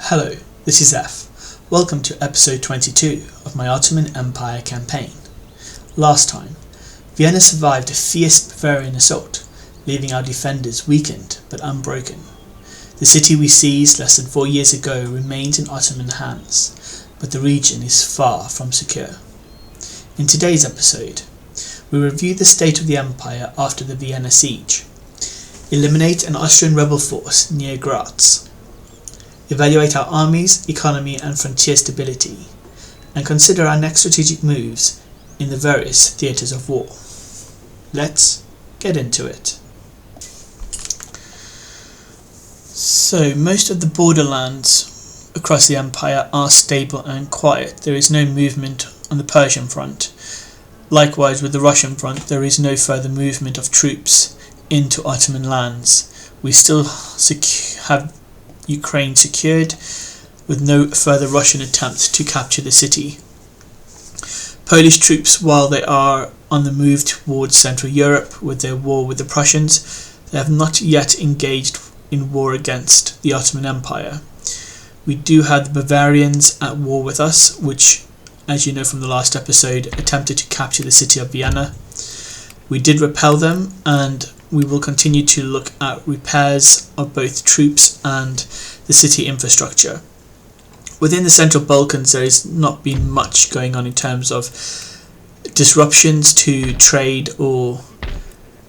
Hello, this is F. Welcome to episode 22 of my Ottoman Empire campaign. Last time, Vienna survived a fierce Bavarian assault, leaving our defenders weakened but unbroken. The city we seized less than 4 years ago remains in Ottoman hands, but the region is far from secure. In today's episode, we review the state of the empire after the Vienna siege, eliminate an Austrian rebel force near Graz, evaluate our armies, economy and frontier stability, and consider our next strategic moves in the various theatres of war. Let's get into it. So, most of the borderlands across the empire are stable and quiet. There is no movement on the Persian front. Likewise, with the Russian front, there is no further movement of troops into Ottoman lands. We still have Ukraine secured, with no further Russian attempts to capture the city. Polish troops, while they are on the move towards Central Europe with their war with the Prussians, they have not yet engaged in war against the Ottoman Empire. We do have the Bavarians at war with us, which, as you know from the last episode, attempted to capture the city of Vienna. We did repel them, and we will continue to look at repairs of both troops and the city infrastructure. Within the Central Balkans, there has not been much going on in terms of disruptions to trade or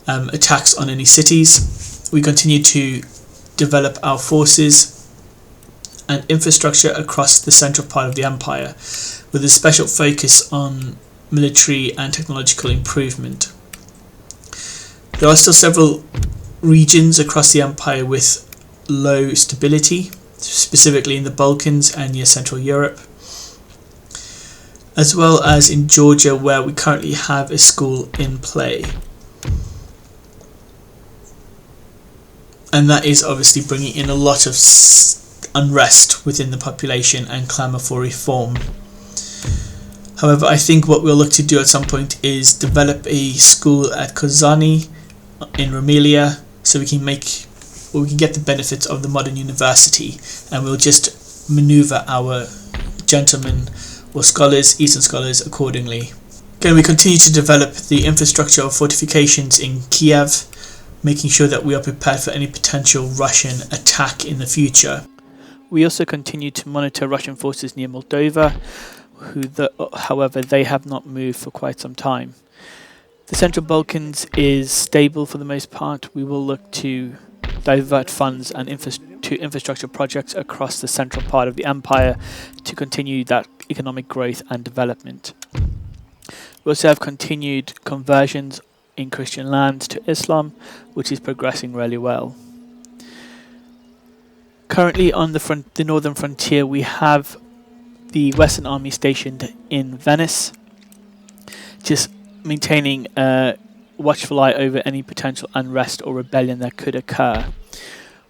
attacks on any cities. We continue to develop our forces and infrastructure across the central part of the empire, with a special focus on military and technological improvement. There are still several regions across the empire with low stability, specifically in the Balkans and near Central Europe, as well as in Georgia, where we currently have a school in play. And that is obviously bringing in a lot of unrest within the population and clamour for reform. However, I think what we'll look to do at some point is develop a school at Kozani in Rumelia, so we can get the benefits of the modern university, and we'll just maneuver our gentlemen or scholars, Eastern scholars, accordingly. Again, we continue to develop the infrastructure of fortifications in Kiev, making sure that we are prepared for any potential Russian attack in the future. We also continue to monitor Russian forces near Moldova, however, they have not moved for quite some time. The Central Balkans is stable for the most part. We will look to divert funds and to infrastructure projects across the central part of the empire to continue that economic growth and development. We also have continued conversions in Christian lands to Islam, which is progressing really well. Currently on the northern frontier, we have the Western Army stationed in Venice, just maintaining a watchful eye over any potential unrest or rebellion that could occur.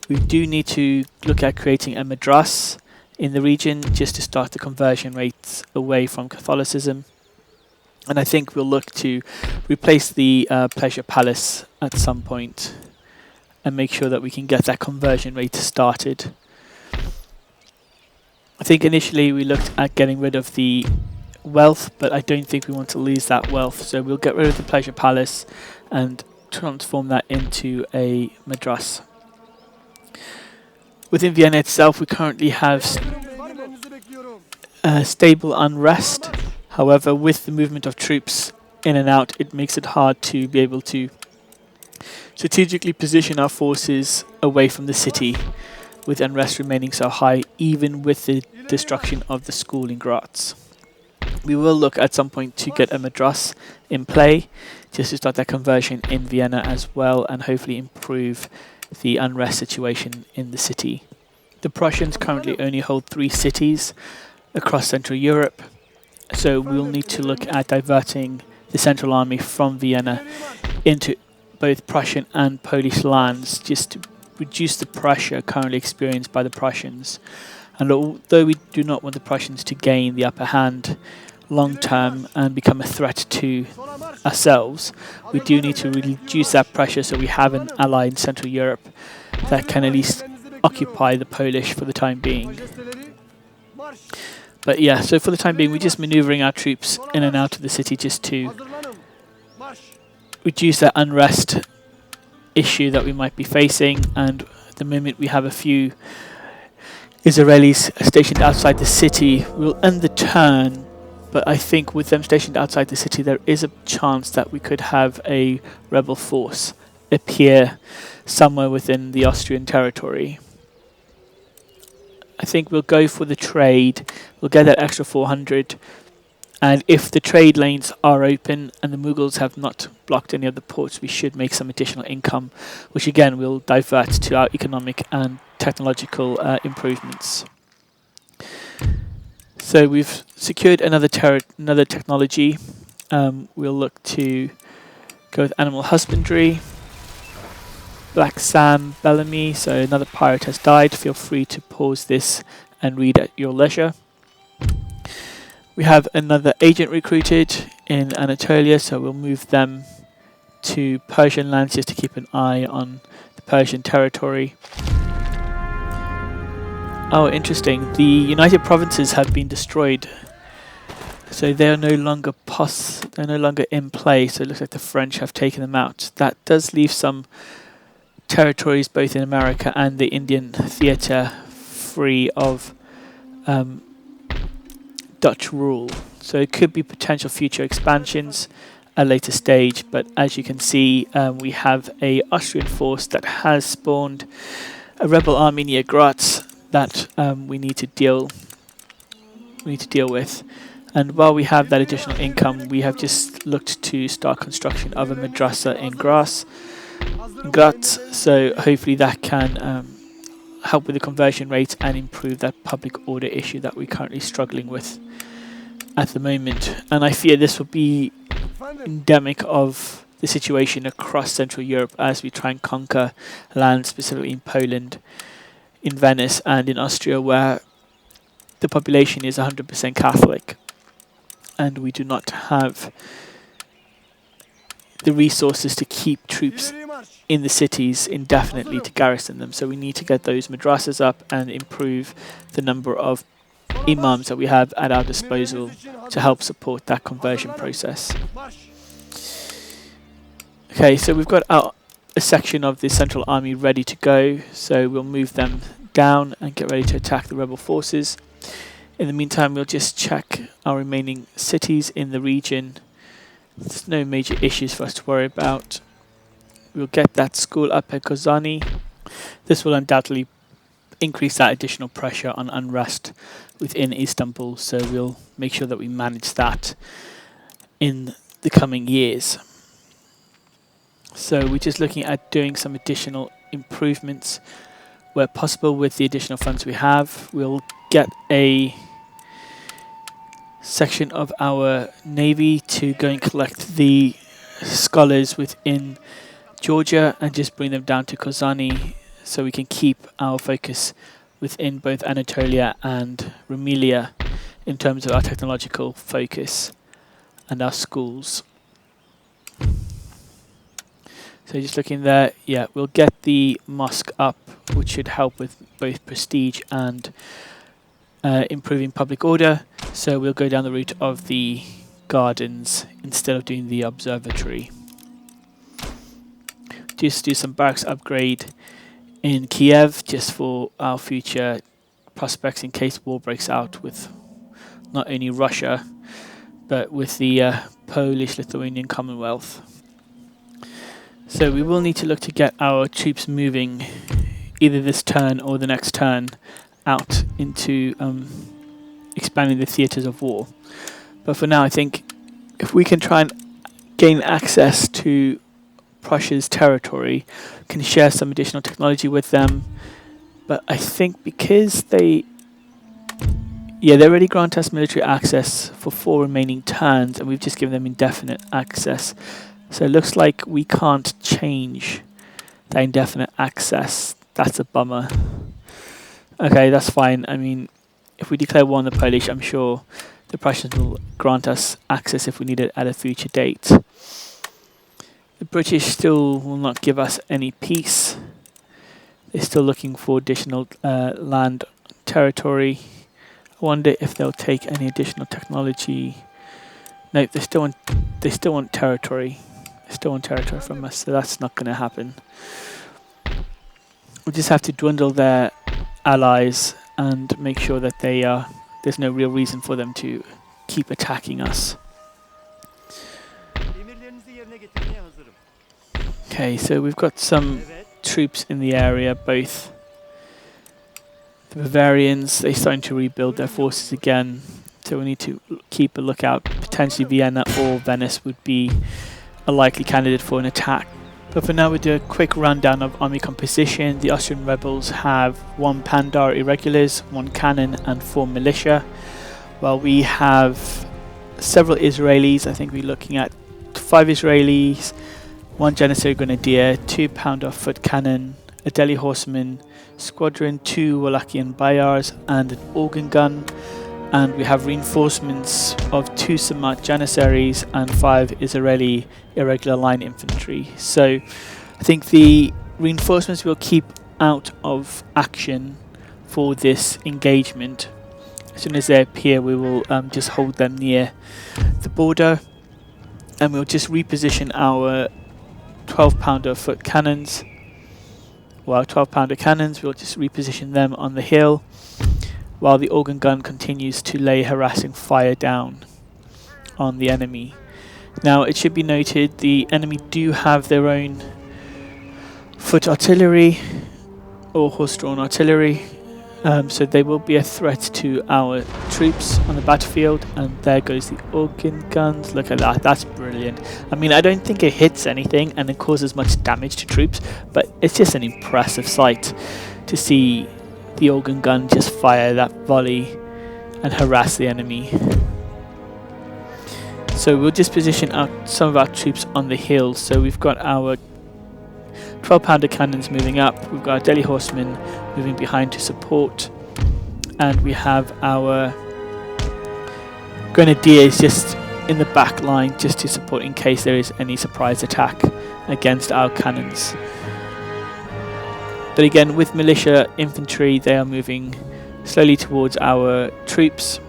We do need to look at creating a madras in the region just to start the conversion rates away from Catholicism. And I think we'll look to replace the Pleasure Palace at some point and make sure that we can get that conversion rate started. I think initially we looked at getting rid of the wealth, but I don't think we want to lose that wealth, so we'll get rid of the Pleasure Palace and transform that into a madras. Within Vienna itself, we currently have stable unrest. However, with the movement of troops in and out, it makes it hard to be able to strategically position our forces away from the city, with unrest remaining so high, even with the destruction of the school in Graz. We will look at some point to get a madras in play, just to start that conversion in Vienna as well, and hopefully improve the unrest situation in the city. The Prussians currently only hold 3 cities across Central Europe, so we'll need to look at diverting the Central Army from Vienna into both Prussian and Polish lands, just to reduce the pressure currently experienced by the Prussians. And although we do not want the Prussians to gain the upper hand long term and become a threat to ourselves, we do need to reduce that pressure so we have an ally in Central Europe that can at least occupy the Polish for the time being. But yeah, so for the time being, we're just maneuvering our troops in and out of the city just to reduce that unrest issue that we might be facing. And at the moment, we have a few Israelis stationed outside the city. We'll end the turn, but I think with them stationed outside the city, there is a chance that we could have a rebel force appear somewhere within the Austrian territory. I think we'll go for the trade. We'll get that extra 400. And if the trade lanes are open and the Mughals have not blocked any of the ports, we should make some additional income, which again will divert to our economic and technological improvements. So we've secured another technology. We'll look to go with animal husbandry. Black Sam Bellamy, so another pirate has died. Feel free to pause this and read at your leisure. We have another agent recruited in Anatolia, so we'll move them to Persian lands just to keep an eye on the Persian territory. Oh, interesting. The United Provinces have been destroyed, so they are no longer in play. So it looks like the French have taken them out. That does leave some territories both in America and the Indian theatre free of Dutch rule. So it could be potential future expansions at a later stage, but as you can see, we have a Austrian force that has spawned a rebel army near Graz that we need to deal with. And while we have that additional income, we have just looked to start construction of a madrasa in Graz, so hopefully that can help with the conversion rate and improve that public order issue that we're currently struggling with at the moment. And I fear this will be endemic of the situation across Central Europe as we try and conquer land, specifically in Poland, in Venice and in Austria, where the population is 100% Catholic and we do not have the resources to keep troops in the cities indefinitely to garrison them. So we need to get those madrasas up and improve the number of imams that we have at our disposal to help support that conversion process. Okay, so we've got a section of the Central Army ready to go, so we'll move them down and get ready to attack the rebel forces. In the meantime, we'll just check our remaining cities in the region. There's no major issues for us to worry about. We'll get that school up at Kozani. This will undoubtedly increase that additional pressure on unrest within Istanbul, so we'll make sure that we manage that in the coming years. So we're just looking at doing some additional improvements where possible with the additional funds we have. We'll get a section of our navy to go and collect the scholars within Georgia and just bring them down to Kozani so we can keep our focus within both Anatolia and Rumelia in terms of our technological focus and our schools. So just looking there, yeah, we'll get the mosque up, which should help with both prestige and improving public order. So we'll go down the route of the gardens instead of doing the observatory. Just do some barracks upgrade in Kiev just for our future prospects in case war breaks out with not only Russia but with the Polish-Lithuanian Commonwealth. So we will need to look to get our troops moving either this turn or the next turn out into expanding the theatres of war. But for now, I think if we can try and gain access to Prussia's territory, can share some additional technology with them. But I think because they already grant us military access for 4 remaining turns, and we've just given them indefinite access. So it looks like we can't change that indefinite access. That's a bummer. Okay, that's fine. I mean, if we declare war on the Polish, I'm sure the Prussians will grant us access if we need it at a future date. The British still will not give us any peace. They're still looking for additional land territory. wonder if they'll take any additional technology. Nope, they still want territory. They still want territory from us, so that's not going to happen. We just have to dwindle their allies and make sure that there's no real reason for them to keep attacking us. Okay, so we've got some troops in the area, both the Bavarians, they're starting to rebuild their forces again, so we need to keep a lookout. Potentially Vienna or Venice would be a likely candidate for an attack. But for now, we'll do a quick rundown of army composition. The Austrian rebels have 1 Pandar irregulars, 1 cannon and 4 militia, while we have several Israelis. I think we're looking at 5 Israelis, 1 Janissary Grenadier, 2 Pounder foot cannon, a Delhi horseman squadron, 2 Wallachian Bayars and an organ gun. And we have reinforcements of 2 Samat Janissaries and 5 Israeli irregular line infantry. So I think the reinforcements will keep out of action for this engagement. As soon as they appear, we will just hold them near the border, and we'll just reposition our 12-pounder foot cannons. Well, 12-pounder cannons, we'll just reposition them on the hill, while the organ gun continues to lay harassing fire down on the enemy. Now, it should be noted the enemy do have their own foot artillery or horse-drawn artillery, so they will be a threat to our troops on the battlefield. And there goes the organ guns. Look at that, that's brilliant. I mean, I don't think it hits anything and it causes much damage to troops, but it's just an impressive sight to see the organ gun just fire that volley and harass the enemy. So we'll just position some of our troops on the hill. So we've got our 12-pounder cannons moving up, we've got our Delhi horsemen moving behind to support, and we have our grenadiers just in the back line just to support in case there is any surprise attack against our cannons. But again, with militia infantry, they are moving slowly towards our troops.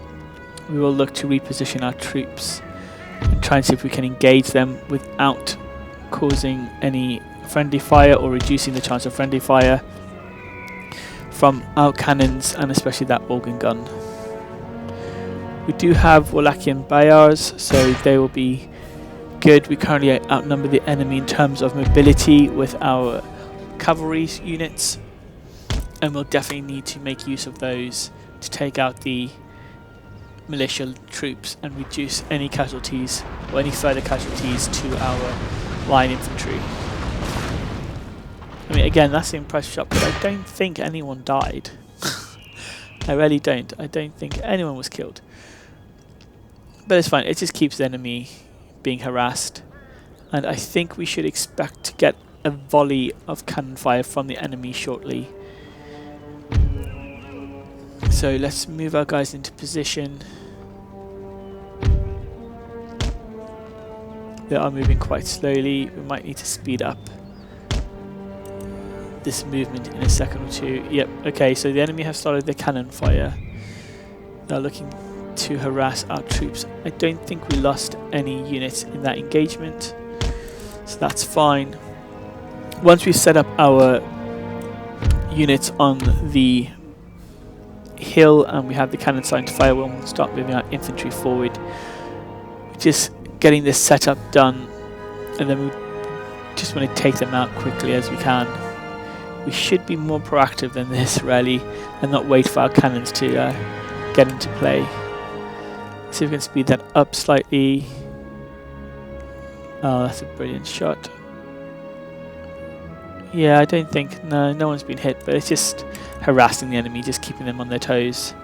We will look to reposition our troops and try and see if we can engage them without causing any friendly fire or reducing the chance of friendly fire from our cannons, and especially that organ gun. We do have Wallachian Bayars, so they will be good. We currently outnumber the enemy in terms of mobility with our cavalry units, and we'll definitely need to make use of those to take out the militia troops and reduce any casualties or any further casualties to our line infantry. I mean, again, that's the impressive shot, but I don't think anyone died. I really don't. I don't think anyone was killed. But it's fine, it just keeps the enemy being harassed, and I think we should expect to get a volley of cannon fire from the enemy shortly. So let's move our guys into position. They are moving quite slowly. We might need to speed up this movement in a second or two. Yep, okay, so the enemy have started their cannon fire. They're looking to harass our troops. I don't think we lost any units in that engagement, so that's fine. Once we set up our units on the hill and we have the cannon starting to fire, we'll start moving our infantry forward. Just getting this setup done, and then we just want to take them out quickly as we can. We should be more proactive than this, really, and not wait for our cannons to get into play. See if we can speed that up slightly. Oh, that's a brilliant shot. Yeah, I don't think... No one's been hit, but it's just harassing the enemy, just keeping them on their toes.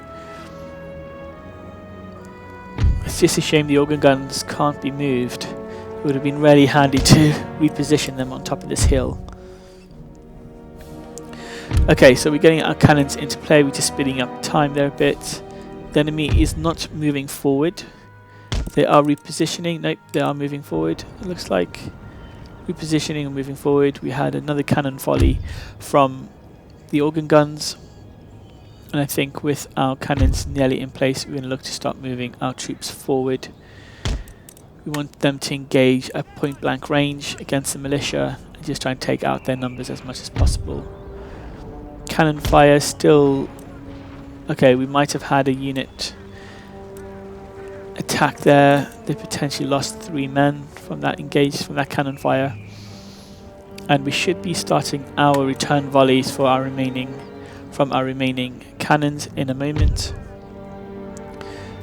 It's just a shame the organ guns can't be moved. It would have been really handy to reposition them on top of this hill. Okay, so we're getting our cannons into play. We're just speeding up time there a bit. The enemy is not moving forward. They are repositioning. Nope, they are moving forward. It looks like repositioning and moving forward. We had another cannon volley from the organ guns. And I think with our cannons nearly in place, we're going to look to start moving our troops forward. We want them to engage at point blank range against the militia and just try and take out their numbers as much as possible. Cannon fire still... Okay, we might have had a unit attack there. They potentially lost 3 men from that cannon fire. And we should be starting our return volleys for our remaining cannons in a moment.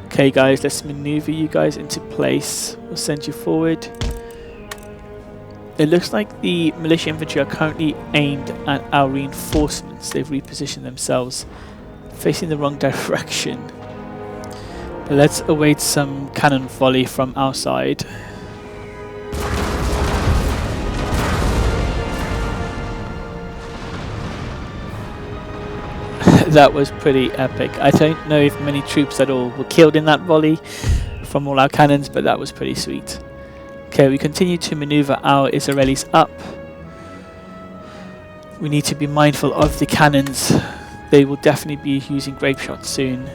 Okay guys, let's maneuver you guys into place. We'll send you forward. It looks like the militia infantry are currently aimed at our reinforcements. They've repositioned themselves facing the wrong direction. But let's await some cannon volley from our side. That was pretty epic. I don't know if many troops at all were killed in that volley from all our cannons, but that was pretty sweet. Okay, we continue to maneuver our Israelis up. We need to be mindful of the cannons. They will definitely be using grape shot soon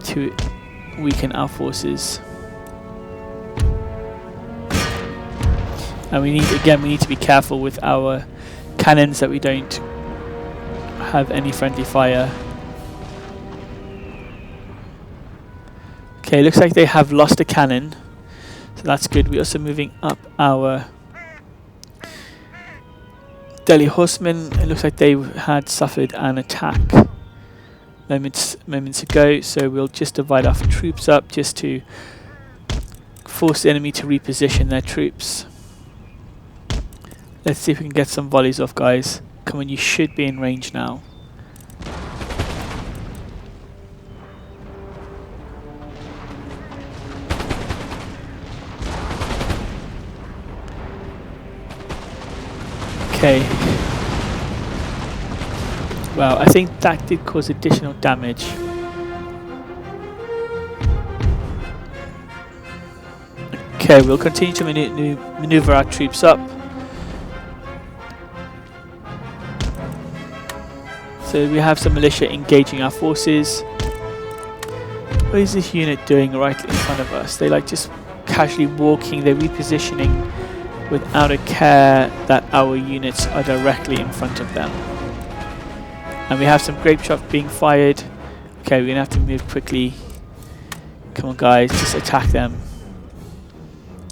to weaken our forces. And we need to be careful with our cannons that we don't have any friendly fire. Okay, looks like they have lost a cannon, so that's good. We're also moving up our Delhi horsemen. It looks like they had suffered an attack moments ago, so we'll just divide our troops up just to force the enemy to reposition their troops. Let's see if we can get some volleys off, guys. Come on, you should be in range now. Okay. Well, I think that did cause additional damage. Okay, we'll continue to maneuver our troops up. So we have some militia engaging our forces. What is this unit doing right in front of us? They like just casually walking, they're repositioning without a care that our units are directly in front of them. And we have some grape shot being fired. Okay, we're gonna have to move quickly. Come on guys, just attack them.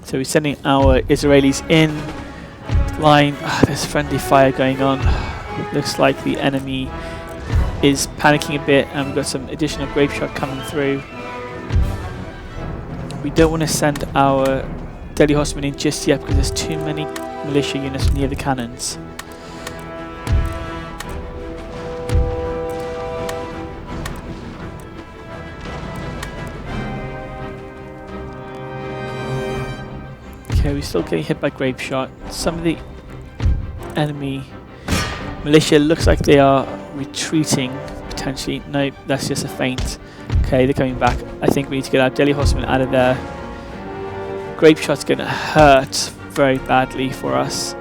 So we're sending our Israelis in line. There's friendly fire going on. Looks like the enemy is panicking a bit, and we've got some additional grape shot coming through. We don't want to send our Delhi horsemen in just yet because there's too many militia units near the cannons. Okay, we're still getting hit by grape shot. Some of the enemy militia looks like they are retreating, potentially. No, that's just a feint. Okay, they're coming back. I think we need to get our Delhi horsemen out of there. Grape shot's going to hurt very badly for us.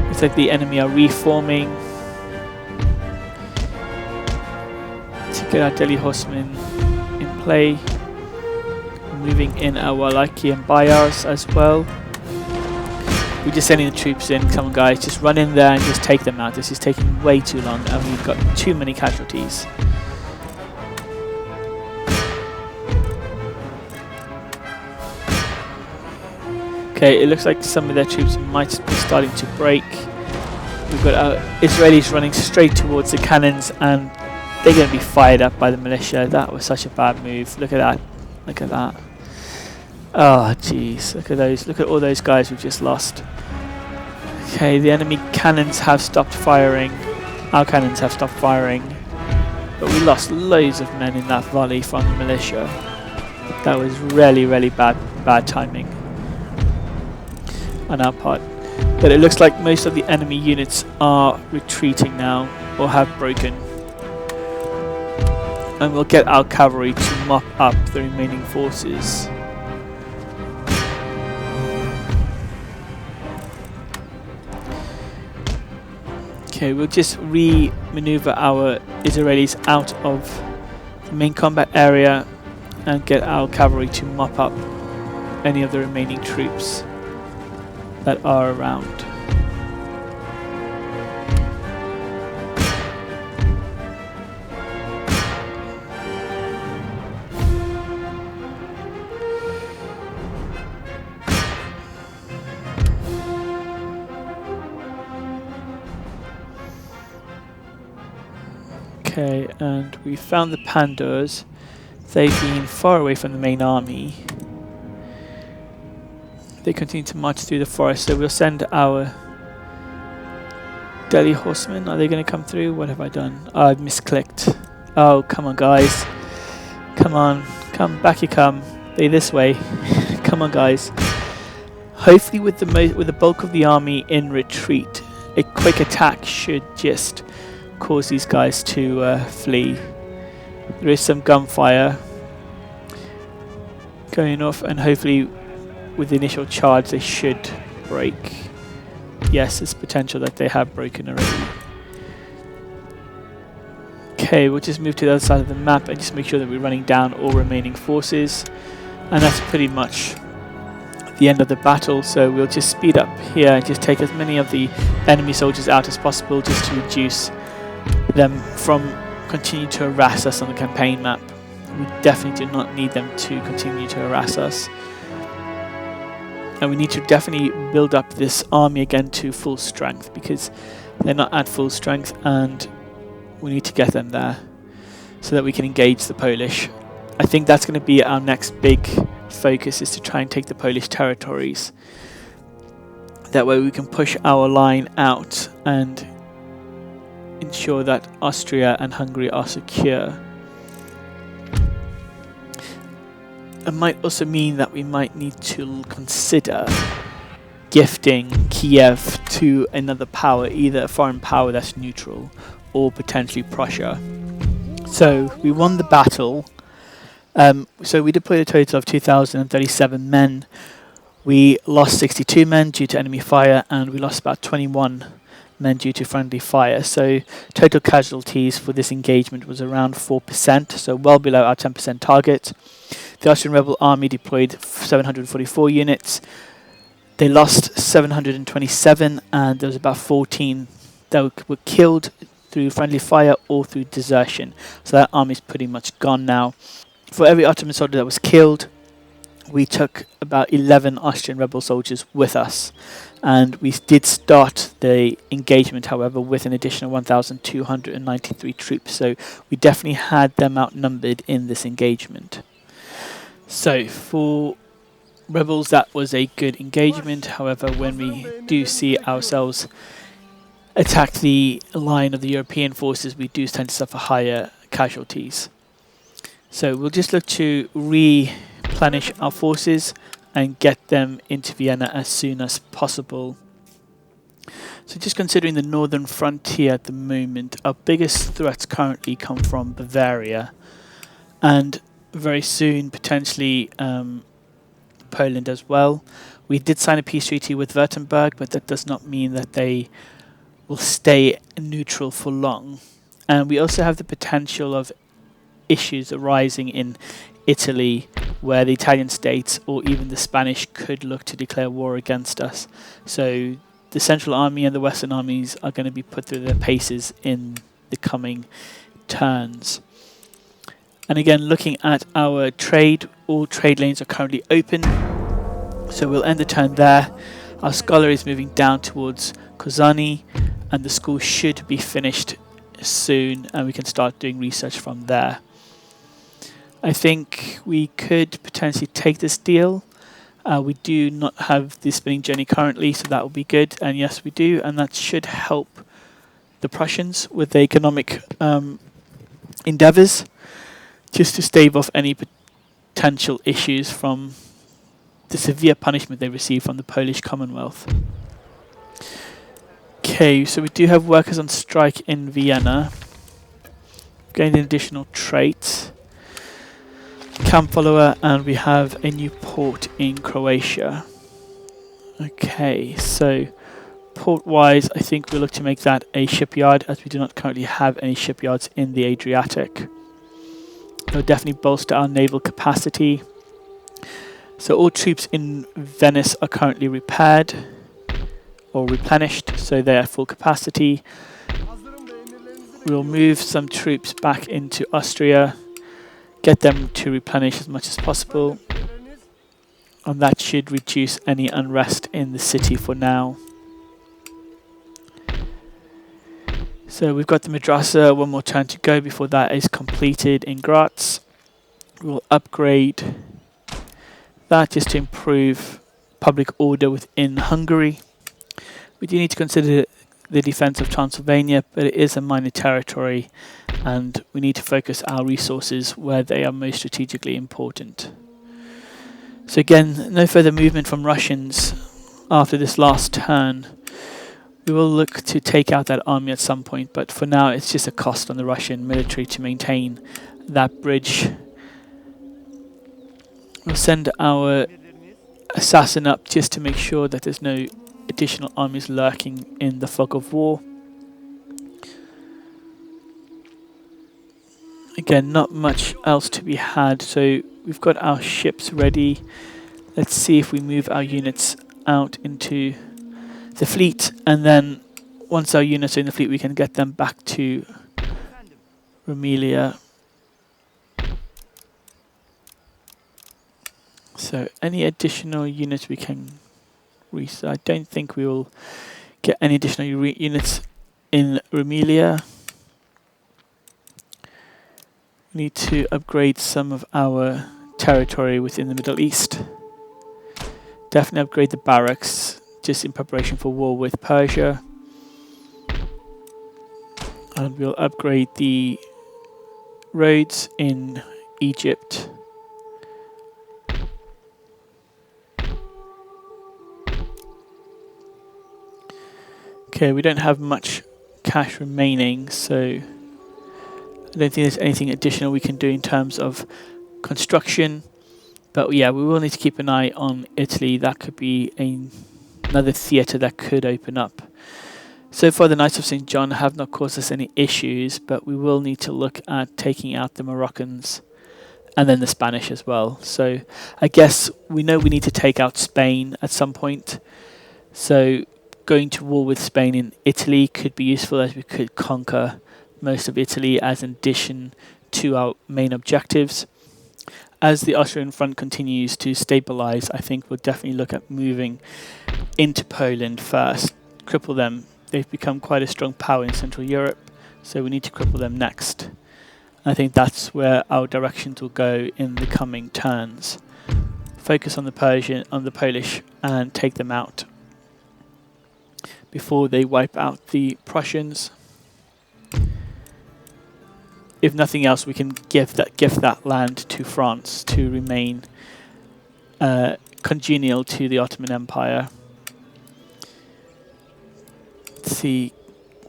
Looks like the enemy are reforming. To get our Delhi horsemen in play. Moving in our Wallaki and Bayars as well. We're just sending the troops in. Come on guys, just run in there and just take them out. This is taking way too long and we've got too many casualties. Okay, it looks like some of their troops might be starting to break. We've got our Israelis running straight towards the cannons and they're going to be fired up by the militia. That was such a bad move. Look at that. Look at that. Oh jeez, look at those. Look at all those guys we've just lost. Okay, the enemy cannons have stopped firing. Our cannons have stopped firing. But we lost loads of men in that volley from the militia. That was really, really bad timing on our part. But it looks like most of the enemy units are retreating now or have broken. And we'll get our cavalry to mop up the remaining forces. Okay, we'll just re-maneuver our Israelis out of the main combat area and get our cavalry to mop up any of the remaining troops that are around. Okay, and we found the Pandours. They've been far away from the main army. They continue to march through the forest, so we'll send our Delhi horsemen. Are they going to come through? What have I done? Oh, I've misclicked. Oh, come on, guys. Come on. Come, back you come. They this way. Come on, guys. Hopefully with the bulk of the army in retreat, a quick attack should just cause these guys to flee. There is some gunfire going off, and hopefully with the initial charge they should break. Yes, there's potential that they have broken already. Okay, we'll just move to the other side of the map and just make sure that we're running down all remaining forces, and that's pretty much the end of the battle. So we'll just speed up here and just take as many of the enemy soldiers out as possible, just to reduce them from continuing to harass us on the campaign map. We definitely do not need them to continue to harass us, and we need to definitely build up this army again to full strength, because they're not at full strength and we need to get them there so that we can engage the Polish. I think that's going to be our next big focus, is to try and take the Polish territories. That way we can push our line out and ensure that Austria and Hungary are secure. It might also mean that we might need to consider gifting Kiev to another power, either a foreign power that's neutral or potentially Prussia. So we won the battle. So we deployed a total of 2,037 men. We lost 62 men due to enemy fire, and we lost about 21 men due to friendly fire. So total casualties for this engagement was around 4%, so well below our 10% target. The Austrian rebel army deployed 744 units. They lost 727, and there was about 14 that were killed through friendly fire or through desertion. So that army is pretty much gone now. For every Ottoman soldier that was killed, we took about 11 Austrian rebel soldiers with us. And we did start the engagement, however, with an additional 1,293 troops. So we definitely had them outnumbered in this engagement. So for rebels, that was a good engagement. However, when we do see ourselves attack the line of the European forces, we do tend to suffer higher casualties. So we'll just look to replenish our forces and get them into Vienna as soon as possible. So just considering the northern frontier at the moment, our biggest threats currently come from Bavaria, and very soon potentially Poland as well. We did sign a peace treaty with Württemberg, but that does not mean that they will stay neutral for long. And we also have the potential of issues arising in Italy, where the Italian states or even the Spanish could look to declare war against us. So the Central Army and the Western armies are going to be put through their paces in the coming turns. And again, looking at our trade, all trade lanes are currently open. So we'll end the turn there. Our scholar is moving down towards Kozani, and the school should be finished soon, and we can start doing research from there. I think we could potentially take this deal. We do not have the spinning journey currently, so that will be good. And yes, we do, and that should help the Prussians with their economic endeavours, just to stave off any potential issues from the severe punishment they receive from the Polish Commonwealth. Okay, so we do have workers on strike in Vienna. Gained an additional trait. Camp follower, and we have a new port in Croatia. Okay, so Port-wise, I think we'll look to make that a shipyard, as we do not currently have any shipyards in the Adriatic. It'll definitely bolster our naval capacity. So all troops in Venice are currently repaired or replenished, so they're at full capacity. We'll move some troops back into Austria, get them to replenish as much as possible, and that should reduce any unrest in the city for now. So we've got the madrasa, one more turn to go before that is completed in Graz. We'll upgrade that just to improve public order within Hungary. We do need to consider the defense of Transylvania, but it is a minor territory and we need to focus our resources where they are most strategically important. So again, no further movement from Russians after this last turn. We will look to take out that army at some point, but for now it's just a cost on the Russian military to maintain that bridge. We'll send our assassin up just to make sure that there's no additional armies lurking in the fog of war. Again, not much else to be had, so we've got our ships ready. Let's see if we move our units out into the fleet, and then once our units are in the fleet we can get them back to Rumelia. So any additional units we can I don't think we will get any additional units in Rumelia. We need to upgrade some of our territory within the Middle East. Definitely upgrade the barracks, just in preparation for war with Persia. And we'll upgrade the roads in Egypt. Okay, we don't have much cash remaining, so I don't think there's anything additional we can do in terms of construction. But yeah, we will need to keep an eye on Italy. That could be another theatre that could open up. So far the Knights of St. John have not caused us any issues, but we will need to look at taking out the Moroccans and then the Spanish as well. So I guess we know we need to take out Spain at some point. So going to war with Spain in Italy could be useful, as we could conquer most of Italy as an addition to our main objectives. As the Austrian front continues to stabilize, I think we'll definitely look at moving into Poland first, cripple them. They've become quite a strong power in Central Europe, so we need to cripple them next. I think that's where our directions will go in the coming turns. Focus on the Polish, and take them out before they wipe out the Prussians. If nothing else, we can gift that land to France to remain congenial to the Ottoman Empire. Let's see,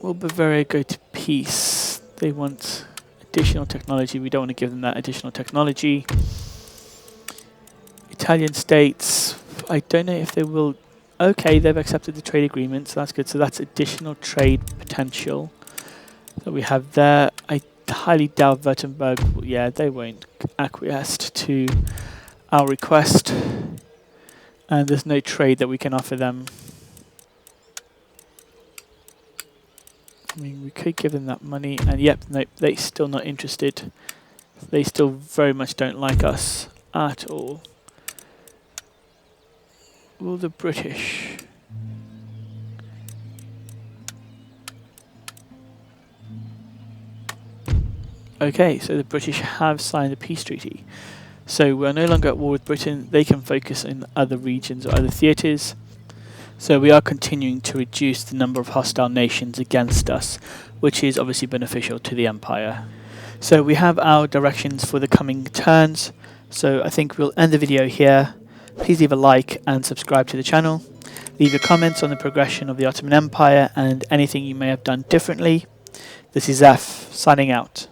will Bavaria go to peace? They want additional technology. We don't want to give them that additional technology. Italian states, I don't know if they will. Okay, they've accepted the trade agreement, so that's good. So that's additional trade potential that we have there. I highly doubt Württemberg, yeah, they won't acquiesce to our request. And there's no trade that we can offer them. I mean, we could give them that money, and yep, nope, they're still not interested. They still very much don't like us at all. Will the British? Okay, so the British have signed a peace treaty. So we're no longer at war with Britain. They can focus in other regions or other theatres. So we are continuing to reduce the number of hostile nations against us, which is obviously beneficial to the Empire. So we have our directions for the coming turns. So I think we'll end the video here. Please leave a like and subscribe to the channel. Leave your comments on the progression of the Ottoman Empire and anything you may have done differently. This is Zef, signing out.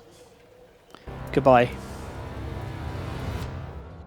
Goodbye.